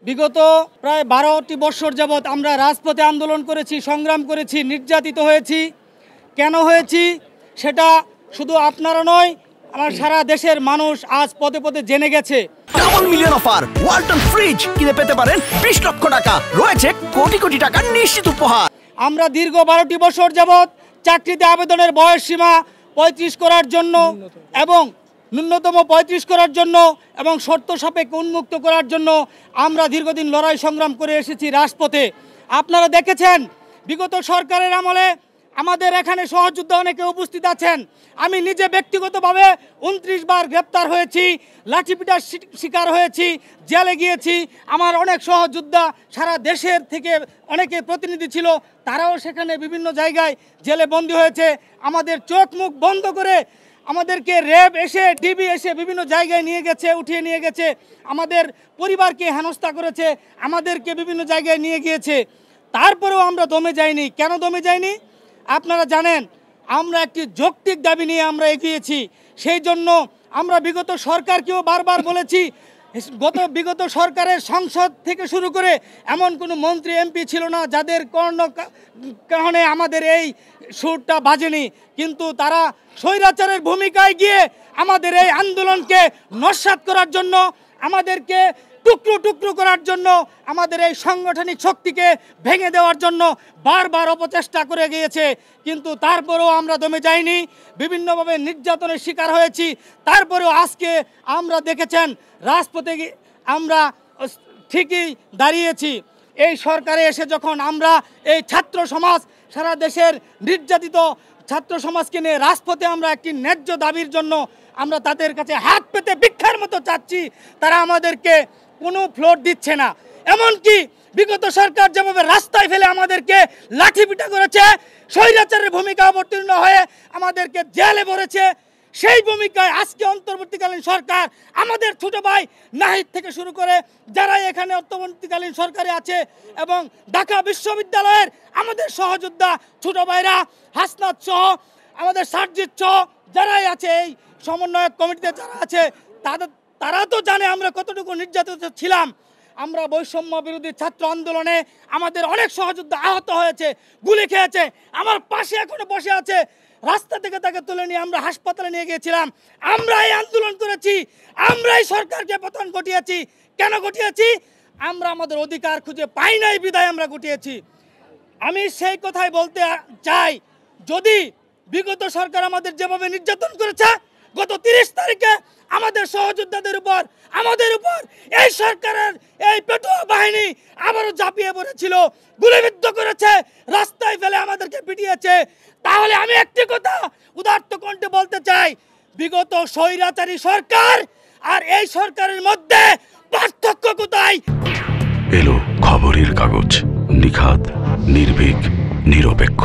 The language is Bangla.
বিগত প্রায় 12টি বছর যাবৎ আমরা রাজপথে আন্দোলন করেছি, সংগ্রাম করেছি, নির্যাতিত হয়েছি। কেন হয়েছি সেটা শুধু আপনারা নয়, আমার সারা দেশের মানুষ আজ পদে পদে জেনে গেছে। Double million offer Walton fridge কিনে পেতে পারেন 20 লক্ষ টাকা, রয়েছে কোটি কোটি টাকার নিশ্চিত উপহার। আমরা দীর্ঘ 12টি বছর যাবৎ চাকরিতে আবেদনের বয়স সীমা 35 করার জন্য এবং ন্যূনতম 35 করার জন্য এবং শর্ত সাপেক্ষে উন্মুক্ত করার জন্য আমরা দীর্ঘদিন লড়াই সংগ্রাম করে এসেছি রাজপথে। আপনারা দেখেছেন বিগত সরকারের আমলে আমাদের এখানে সহযোদ্ধা অনেকে উপস্থিত আছেন। আমি নিজে ব্যক্তিগতভাবে 29 বার গ্রেপ্তার হয়েছি, লাঠিপিটার শিকার হয়েছি, জেলে গিয়েছি। আমার অনেক সহযোদ্ধা সারা দেশের থেকে অনেকে প্রতিনিধি ছিল, তারাও সেখানে বিভিন্ন জায়গায় জেলে বন্দী হয়েছে। আমাদের চোখ মুখ বন্ধ করে আমাদেরকে র্যাব এসে, ডিবি এসে বিভিন্ন জায়গায় নিয়ে গেছে, উঠিয়ে নিয়ে গেছে। আমাদের পরিবারকে হেনস্থা করেছে, আমাদেরকে বিভিন্ন জায়গায় নিয়ে গিয়েছে। তারপরেও আমরা দমে যাইনি। কেন দমে যাইনি আপনারা জানেন, আমরা একটি যৌক্তিক দাবি নিয়ে আমরা এগিয়েছি। সেই জন্য আমরা বিগত সরকারকেও বারবার বলেছি, বিগত সরকারের সংসদ থেকে শুরু করে এমন কোনো মন্ত্রী এমপি ছিল না যাদের কারণে আমাদের এই সুরটা বাজেনি, কিন্তু তারা স্বৈরাচারের ভূমিকায় গিয়ে আমাদের এই আন্দোলনকে নস্যাৎ করার জন্য, আমাদেরকে টুকরো টুকরো করার জন্য, আমাদের এই সাংগঠনিক শক্তিকে ভেঙে দেওয়ার জন্য বারবার অপচেষ্টা করে গিয়েছে। কিন্তু তারপরেও আমরা দমে যাইনি, বিভিন্নভাবে নির্যাতনের শিকার হয়েছি। তারপরেও আজকে আমরা দেখেছেন রাজপথে আমরা ঠিকই দাঁড়িয়েছি। এই সরকারে এসে যখন আমরা এই ছাত্র সমাজ, সারা দেশের নির্যাতিত ছাত্র সমাজকে নিয়ে রাজপথে আমরা একটি ন্যায্য দাবির জন্য আমরা তাদের কাছে হাত পেতে ভিক্ষার মতো চাচ্ছি, তারা আমাদেরকে কোনো ফ্লোর দিচ্ছে না। এমনকি বিগত সরকার যেভাবে রাস্তায় ফেলে আমাদেরকে লাঠিপিটা করেছে, স্বৈরাচারের ভূমিকা অবতীর্ণ হয়ে আমাদেরকে জেলে ভরেছে, সেই ভূমিকায় আজকে অন্তর্বর্তীকালীন সরকার আমাদের ছোট ভাই নাহিদ থেকে শুরু করে যারা এখানে অন্তর্বর্তীকালীন সরকারে আছে এবং ঢাকা বিশ্ববিদ্যালয়ের আমাদের সহযোদ্ধা ছোট ভাইরা হাসনাত সহ, আমাদের সার্জিৎ সহ যারাই আছে, এই সমন্বয়ক কমিটিতে যারা আছে, তারা তো জানে আমরা কতটুকু নির্যাতিত ছিলাম। আমরা বৈষম্য বিরোধী ছাত্র আন্দোলনে আমাদের অনেক সহযোদ্ধা আহত হয়েছে, গুলি খেয়েছে, আমার পাশে এখনো বসে আছে। রাস্তা থেকে তাকে তুলে নিয়ে আমরা হাসপাতালে নিয়ে গিয়েছিলাম। আমরা এই আন্দোলন করেছি, আমরাই সরকারকে পতন ঘটিয়েছি। কেন ঘটিয়েছি? আমরা আমাদের অধিকার খুঁজে পাই নাই বিধায় আমরা ঘটিয়েছি। আমি সেই কথাই বলতে চাই, যদি বিগত সরকার আমাদের যেভাবে নির্যাতন করেছে, গত 30 তারিখে আমাদের সহযোদ্ধাদের উপর, আমাদের উপর এই সরকারের এই পেটুয়া বাহিনী আবারও ঝাঁপিয়ে পড়েছিল, গুলিবিদ্ধ করেছে, রাস্তায় ফেলে আমাদেরকে পিটিয়েছে। তাহলে আমি একটি কথা উদাত্ত কণ্ঠে বলতে চাই, বিগত স্বৈরাচারী সরকার আর এই সরকারের মধ্যে পার্থক্য কোথায়? এলো খবরের কাগজ, নিখাত, নির্ভীক, নিরপেক্ষ।